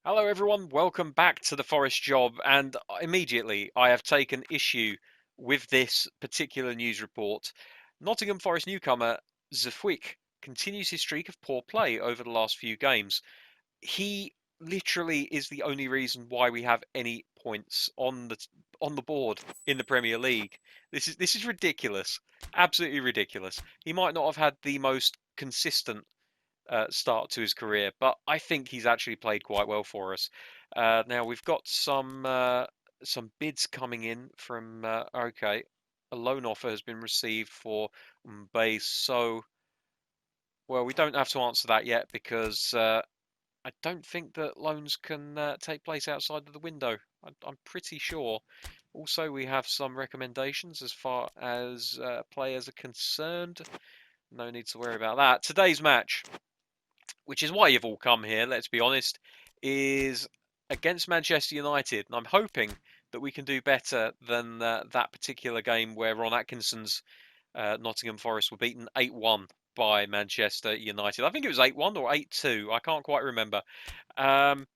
Hello everyone, welcome back to the Forest Job, and immediately I have taken issue with this particular news report. Nottingham Forest newcomer Zafwik continues his streak of poor play over the last few games. He literally is the only reason why we have any points on the board in the Premier League. This is ridiculous, absolutely ridiculous. He might not have had the most consistent start to his career, but I think he's actually played quite well for us. Now we've got some bids coming in from okay, a loan offer has been received for Mbaye. So well, we don't have to answer that yet because I don't think that loans can take place outside of the window. I'm pretty sure. Also, we have some recommendations as far as players are concerned. No need to worry about that. Today's match, which is why you've all come here, let's be honest, is against Manchester United. And I'm hoping that we can do better than that particular game where Ron Atkinson's Nottingham Forest were beaten 8-1 by Manchester United. I think it was 8-1 or 8-2. I can't quite remember. Um,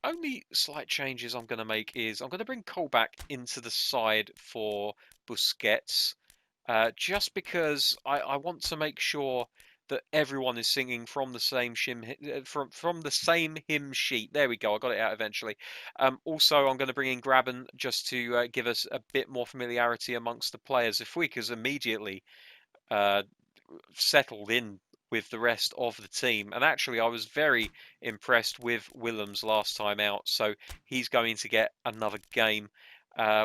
Only slight changes I'm going to make is I'm going to bring Cole back into the side for Busquets, just because I want to make sure that everyone is singing from the same from the same hymn sheet. There we go. I got it out eventually. Also, I'm going to bring in Graben just to give us a bit more familiarity amongst the players. If we could immediately uh, settled in with the rest of the team. And actually, I was very impressed with Willems last time out, so he's going to get another game.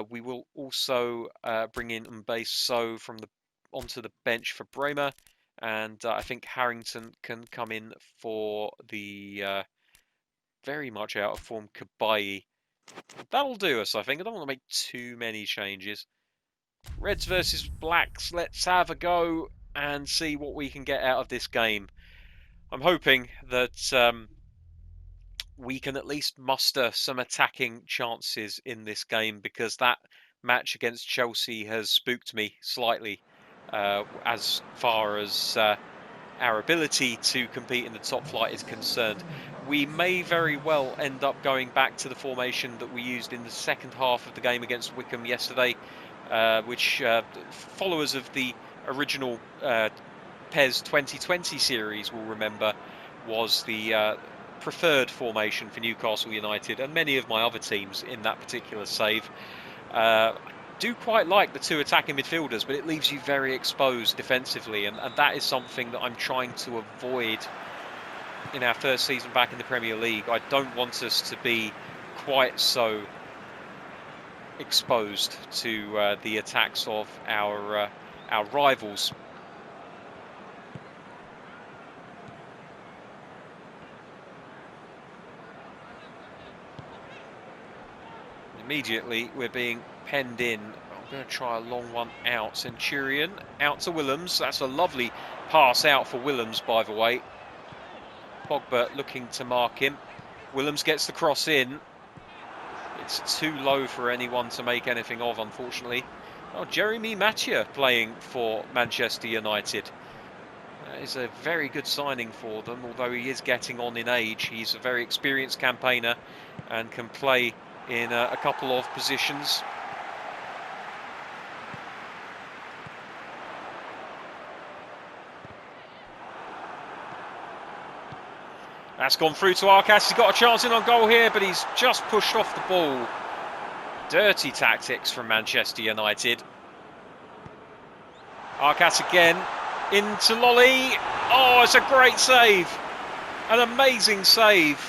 We will also bring in Mbaye from the onto the bench for Bremer, and I think Harrington can come in for the very much out of form Kabayi. That'll do us, I think. I don't want to make too many changes. Reds versus Blacks. Let's have a go and see what we can get out of this game. I'm hoping that we can at least muster some attacking chances in this game, because that match against Chelsea has spooked me slightly as far as our ability to compete in the top flight is concerned. We may very well end up going back to the formation that we used in the second half of the game against Wickham yesterday, which followers of the original PES 2020 series will remember was the preferred formation for Newcastle United and many of my other teams in that particular save. I do quite like the two attacking midfielders, but it leaves you very exposed defensively, and that is something that I'm trying to avoid in our first season back in the Premier League. I don't want us to be quite so exposed to the attacks of our rivals. Immediately we're being penned in. I'm going to try a long one out. Centurion out to Willems. That's a lovely pass out for Willems, by the way. Pogba looking to mark him. Willems gets the cross in. It's too low for anyone to make anything of, unfortunately. Oh, Jeremy Mathieu playing for Manchester United. That is a very good signing for them, although he is getting on in age. He's a very experienced campaigner and can play in a couple of positions. That's gone through to Arcas. He's got a chance in on goal here, but he's just pushed off the ball. Dirty tactics from Manchester United. Arcas again into Lolly. Oh, it's a great save. An amazing save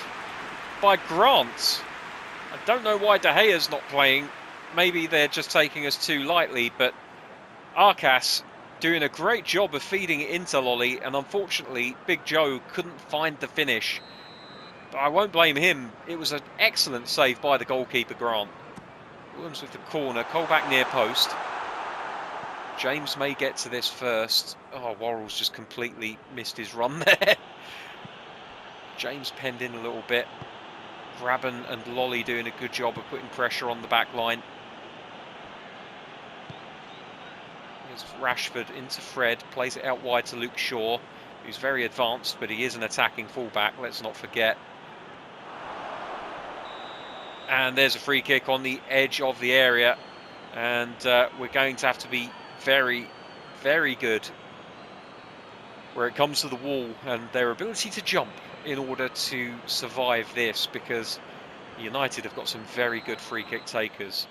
by Grant. I don't know why De Gea's not playing. Maybe they're just taking us too lightly, but Arcas doing a great job of feeding it into Lolly, and unfortunately Big Joe couldn't find the finish. But I won't blame him. It was an excellent save by the goalkeeper, Grant. Williams with the corner, Colback near post. James may get to this first. Oh, Worrell's just completely missed his run there. James penned in a little bit. Graben and Lolly doing a good job of putting pressure on the back line. Here's Rashford into Fred, plays it out wide to Luke Shaw, who's very advanced, but he is an attacking fullback, let's not forget. And there's a free kick on the edge of the area. And we're going to have to be very, very good where it comes to the wall and their ability to jump in order to survive this, because United have got some very good free kick takers.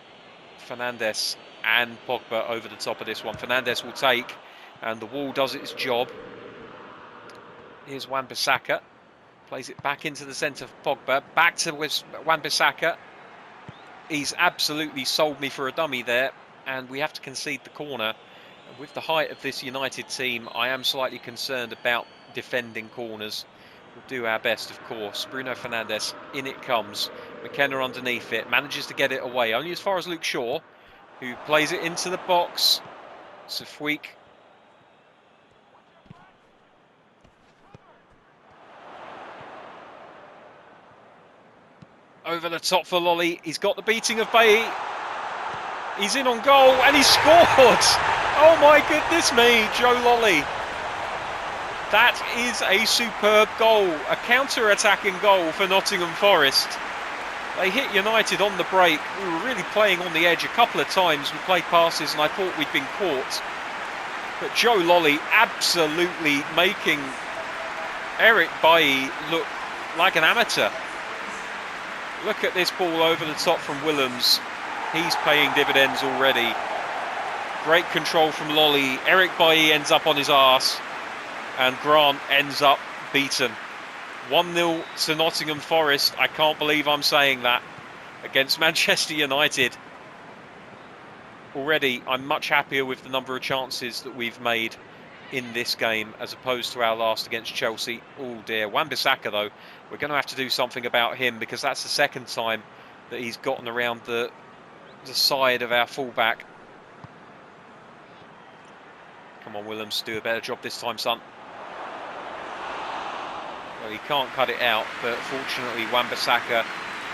Fernandes and Pogba over the top of this one. Fernandes will take, and the wall does its job. Here's Wan-Bissaka. Plays it back into the centre for Pogba. Back to Wan-Bissaka. He's absolutely sold me for a dummy there, and we have to concede the corner. With the height of this United team, I am slightly concerned about defending corners. We'll do our best, of course. Bruno Fernandes, in it comes. McKenna underneath it, manages to get it away, only as far as Luke Shaw, who plays it into the box. Safweek. Over the top for Lolly. He's got the beating of Bailly. He's in on goal, and he scored! Oh my goodness me, Joe Lolly. That is a superb goal, a counter-attacking goal for Nottingham Forest. They hit United on the break. We were really playing on the edge a couple of times. We played passes and I thought we'd been caught. But Joe Lolly absolutely making Eric Bailly look like an amateur. Look at this ball over the top from Willems. He's paying dividends already. Great control from Lolly. Eric Bailly ends up on his arse. And Grant ends up beaten. 1-0 to Nottingham Forest. I can't believe I'm saying that. Against Manchester United. Already, I'm much happier with the number of chances that we've made in this game as opposed to our last against Chelsea. Oh dear. Wan-Bissaka, though, we're going to have to do something about him, because that's the second time that he's gotten around the side of our fullback. Come on, Willems, do a better job this time, son. Well, he can't cut it out, but fortunately Wan-Bissaka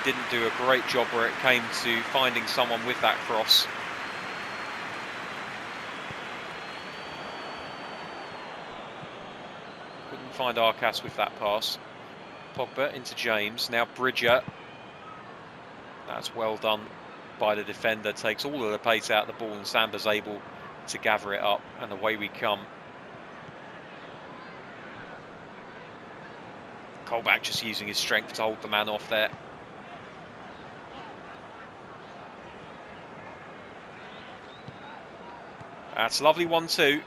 didn't do a great job where it came to finding someone with that cross. Couldn't find Arcas with that pass. Pogba into James, now Bridger. That's well done by the defender, takes all of the pace out of the ball and Samba's able to gather it up, and away we come. Colback just using his strength to hold the man off there. That's a lovely 1-2.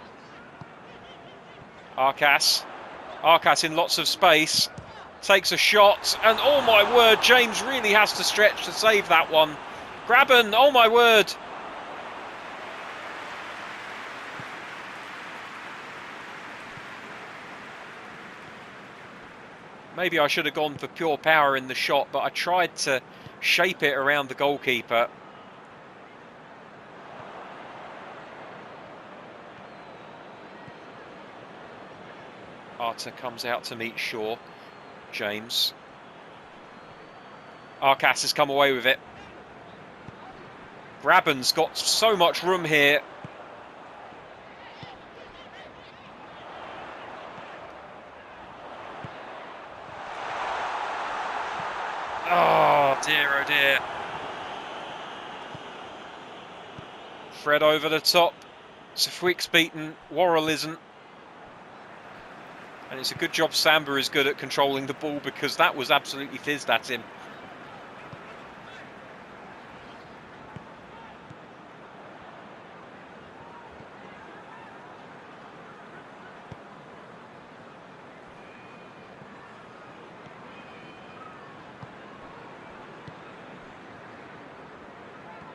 Arcas in lots of space. Takes a shot, and oh my word, James really has to stretch to save that one. Graben, oh my word. Maybe I should have gone for pure power in the shot, but I tried to shape it around the goalkeeper. Arta comes out to meet Shaw. James. Arcas has come away with it. Graben's got so much room here. Oh dear, oh dear. Fred over the top. Safweek's beaten. Worrell isn't. And it's a good job Samba is good at controlling the ball, because that was absolutely fizzed at him.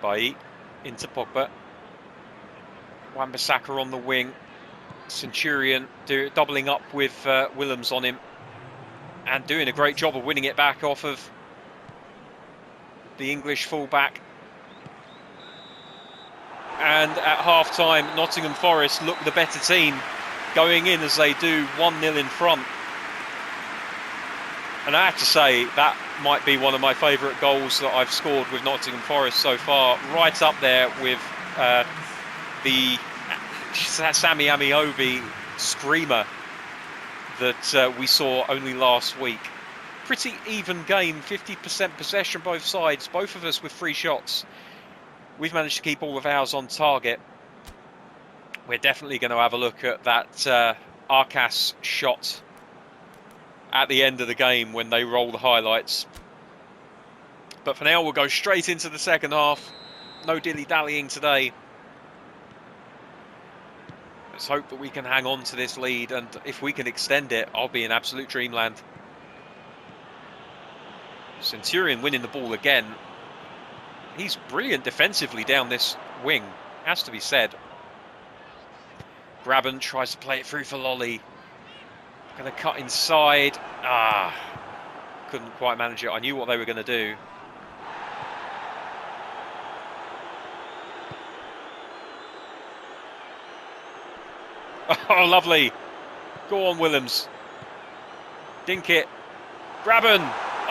Bailly into Pogba. Wan-Bissaka on the wing. Centurion doubling up with Willems on him and doing a great job of winning it back off of the English fullback. And at half-time, Nottingham Forest look the better team going in, as they do 1-0 in front. And I have to say, that might be one of my favourite goals that I've scored with Nottingham Forest so far, right up there with the Sammy Amiobi screamer that we saw only last week. pretty even game, 50% possession both sides, both of us with 3 shots. We've managed to keep all of ours on target. We're definitely going to have a look at that Arcas shot at the end of the game when they roll the highlights. But for now, we'll go straight into the second half. No dilly-dallying today. Let's hope that we can hang on to this lead, and if we can extend it, I'll be in absolute dreamland. Centurion winning the ball again. He's brilliant defensively down this wing, has to be said. Graben tries to play it through for Lolly. Going to cut inside. Couldn't quite manage it. I knew what they were going to do. Oh, lovely. Go on, Willems. Dink it. Graben.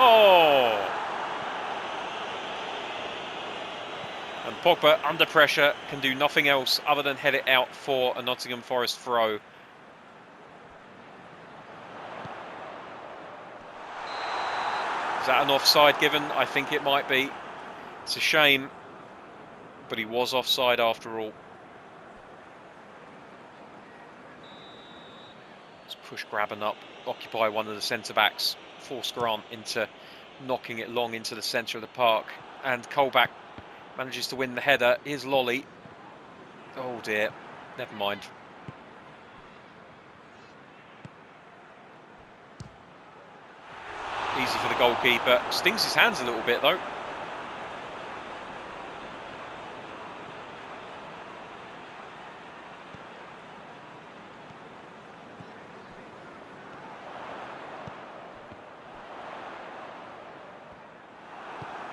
Oh. And Pogba, under pressure, can do nothing else other than head it out for a Nottingham Forest throw. Is that an offside given? I think it might be. It's a shame, but he was offside after all. Let's push Graben up, occupy one of the centre-backs, force Grant into knocking it long into the centre of the park. And Colback manages to win the header. Here's Lolly. Oh dear, never mind. Easy for the goalkeeper. Stings his hands a little bit though.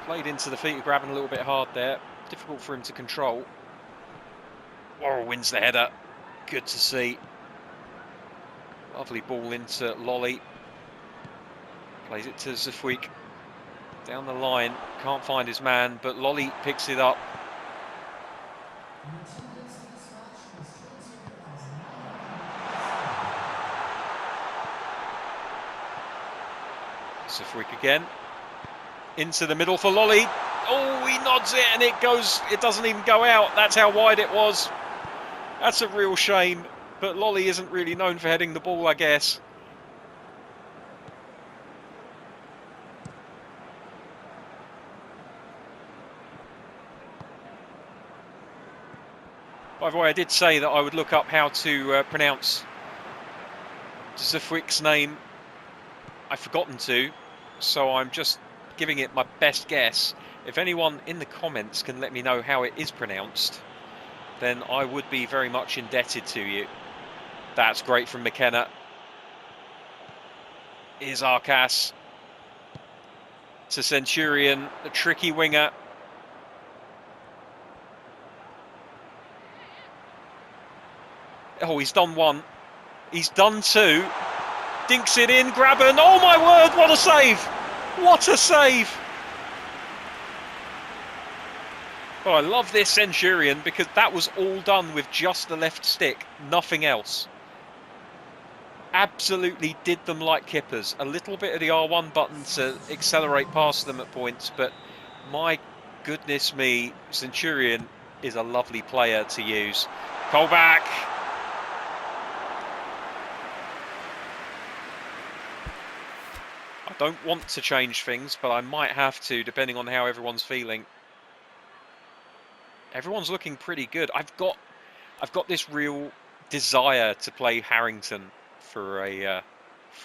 Played into the feet of Graben a little bit hard there. Difficult for him to control. Worrell wins the header. Good to see. Lovely ball into Lolly. Plays it to Zafweek. Down the line. Can't find his man, but Lolly picks it up. Zafweek again. Into the middle for Lolly. Oh, he nods it and it goes. It doesn't even go out. That's how wide it was. That's a real shame. But Lolly isn't really known for heading the ball, I guess. By the way, I did say that I would look up how to pronounce Zafweek's name. I've forgotten to, so I'm just giving it my best guess. If anyone in the comments can let me know how it is pronounced, then I would be very much indebted to you. That's great from McKenna. Here's Arcas to Centurion, the tricky winger. Oh, he's done one. He's done two. Dinks it in, Graben. Oh my word, what a save! What a save! Oh, I love this Centurion because that was all done with just the left stick, nothing else. Absolutely did them like kippers. A little bit of the R1 button to accelerate past them at points, but my goodness me, Centurion is a lovely player to use. Colback. I don't want to change things, but I might have to, depending on how everyone's feeling. Everyone's looking pretty good. I've got this real desire to play Harrington for a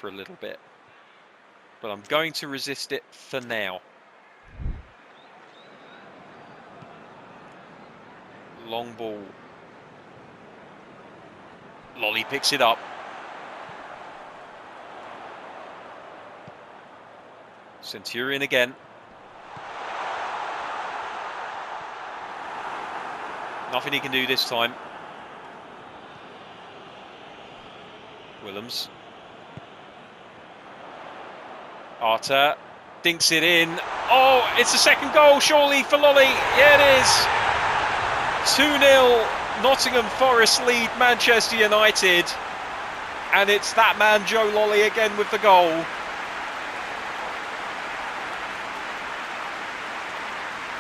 little bit, but I'm going to resist it for now. Long ball. Lolly picks it up. Centurion again. Nothing he can do this time. Willems. Arter dinks it in. Oh, it's a second goal surely for Lolly. Yeah, it is. 2-0. Nottingham Forest lead Manchester United. And it's that man Joe Lolly again with the goal.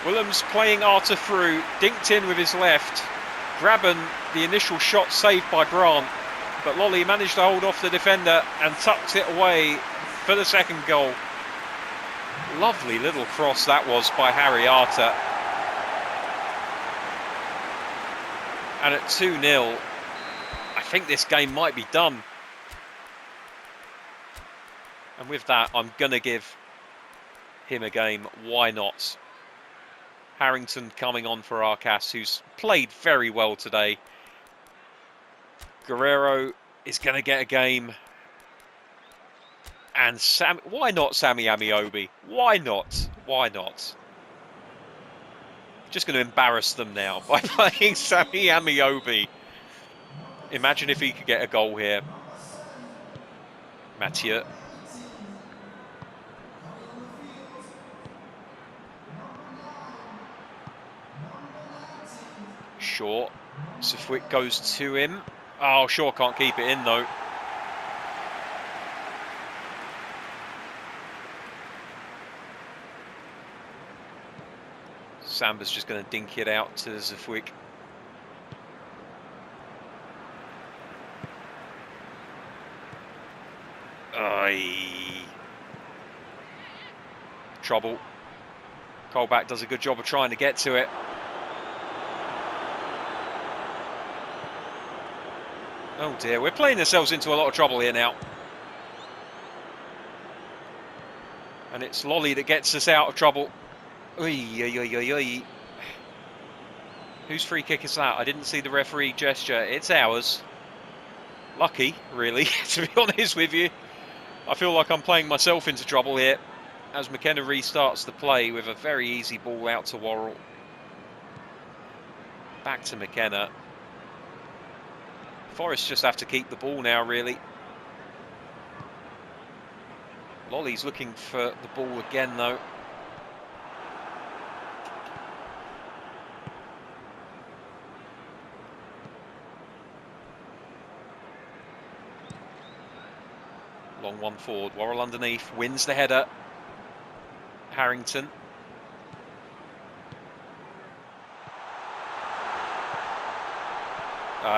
Williams playing Arter through, dinked in with his left. Graben, the initial shot saved by Grant, but Lolly managed to hold off the defender and tucked it away for the second goal. Lovely little cross that was by Harry Arter. And at 2-0, I think this game might be done. And with that, I'm going to give him a game. Why not? Harrington coming on for Arcas, who's played very well today. Guerrero is going to get a game. And why not Sammy Amiobi? Why not? Why not? Just going to embarrass them now by playing Sammy Amiobi. Imagine if he could get a goal here. Mathieu. Shaw. Sifwick goes to him. Oh, Shaw can't keep it in though. Samba's just going to dink it out to Sifwick. Trouble. Colback does a good job of trying to get to it. Oh dear, we're playing ourselves into a lot of trouble here now. And it's Lolly that gets us out of trouble. Whose free kick is that? I didn't see the referee gesture. It's ours. Lucky, really, to be honest with you. I feel like I'm playing myself into trouble here as McKenna restarts the play with a very easy ball out to Worrell. Back to McKenna. Forest just have to keep the ball now, really. Lolly's looking for the ball again, though. Long one forward. Worrell underneath. Wins the header. Harrington.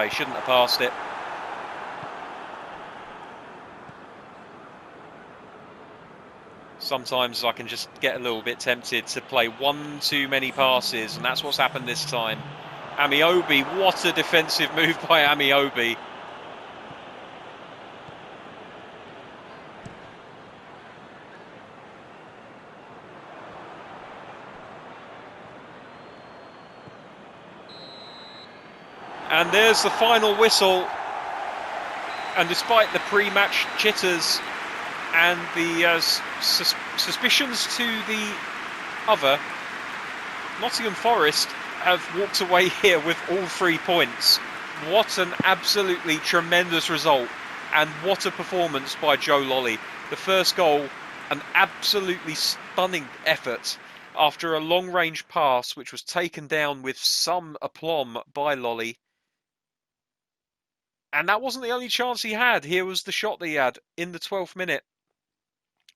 He shouldn't have passed it. Sometimes I can just get a little bit tempted to play one too many passes, and that's what's happened this time. Amiobi, what a defensive move by Amiobi. And there's the final whistle. And despite the pre-match jitters and the suspicions to the other, Nottingham Forest have walked away here with all 3 points. What an absolutely tremendous result, and what a performance by Joe Lolly. The first goal, an absolutely stunning effort after a long-range pass which was taken down with some aplomb by Lolly. And that wasn't the only chance he had. Here was the shot that he had in the 12th minute,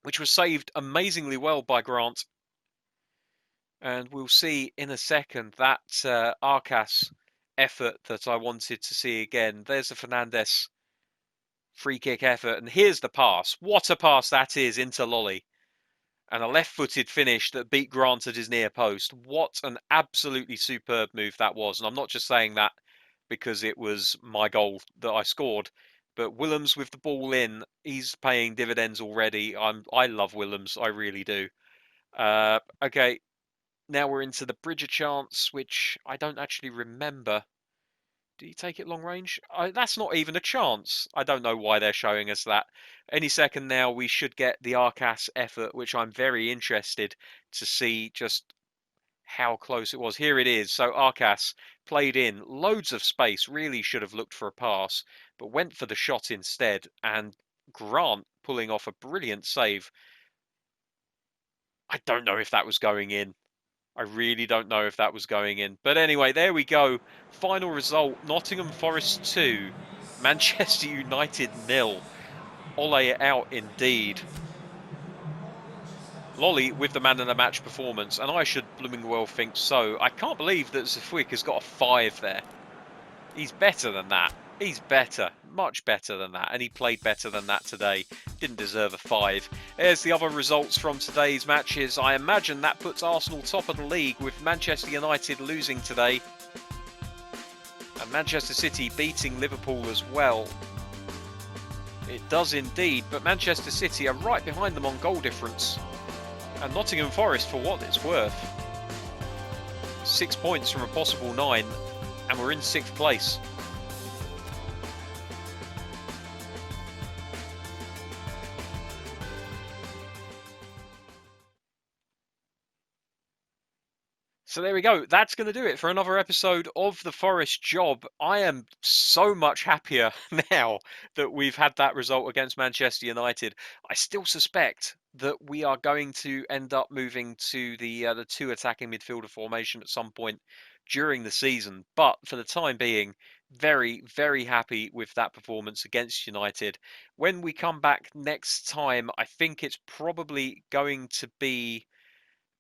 which was saved amazingly well by Grant. And we'll see in a second that Arcas effort that I wanted to see again. There's the Fernandes free kick effort. And here's the pass. What a pass that is into Lolly. And a left-footed finish that beat Grant at his near post. What an absolutely superb move that was. And I'm not just saying that because it was my goal that I scored. But Willems with the ball in, he's paying dividends already. I love Willems, I really do. Okay, now we're into the Bridger chance, which I don't actually remember. Did he take it long range? That's not even a chance. I don't know why they're showing us that. Any second now, we should get the Arcas effort, which I'm very interested to see just how close it was. Here it is. So Arcas played in loads of space, really should have looked for a pass, but went for the shot instead. And Grant pulling off a brilliant save. I don't know if that was going in. I really don't know if that was going in. But anyway, there we go. Final result, Nottingham Forest 2, Manchester United 0. Ole out indeed. Lolly with the man of the match performance, and I should blooming well think so. I can't believe that Zafwick has got a 5 there. He's better than that. He's better, much better than that, and he played better than that today. Didn't deserve a 5. There's the other results from today's matches. I imagine that puts Arsenal top of the league, with Manchester United losing today, and Manchester City beating Liverpool as well. It does indeed, but Manchester City are right behind them on goal difference. And Nottingham Forest, for what it's worth, 6 points from a possible 9, and we're in 6th place. So there we go. That's going to do it for another episode of The Forest Job. I am so much happier now that we've had that result against Manchester United. I still suspect that we are going to end up moving to the 2 attacking midfielder formation at some point during the season. But for the time being, very, very happy with that performance against United. When we come back next time, I think it's probably going to be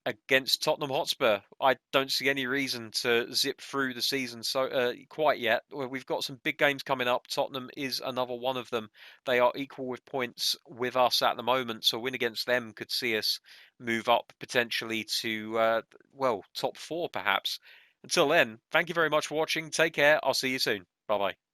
against Tottenham Hotspur. I don't see any reason to zip through the season quite yet. We've got some big games coming up. Tottenham is another one of them. They are equal with points with us at the moment, so a win against them could see us move up potentially to top 4 perhaps. Until then, thank you very much for watching. Take care. I'll see you soon. Bye bye.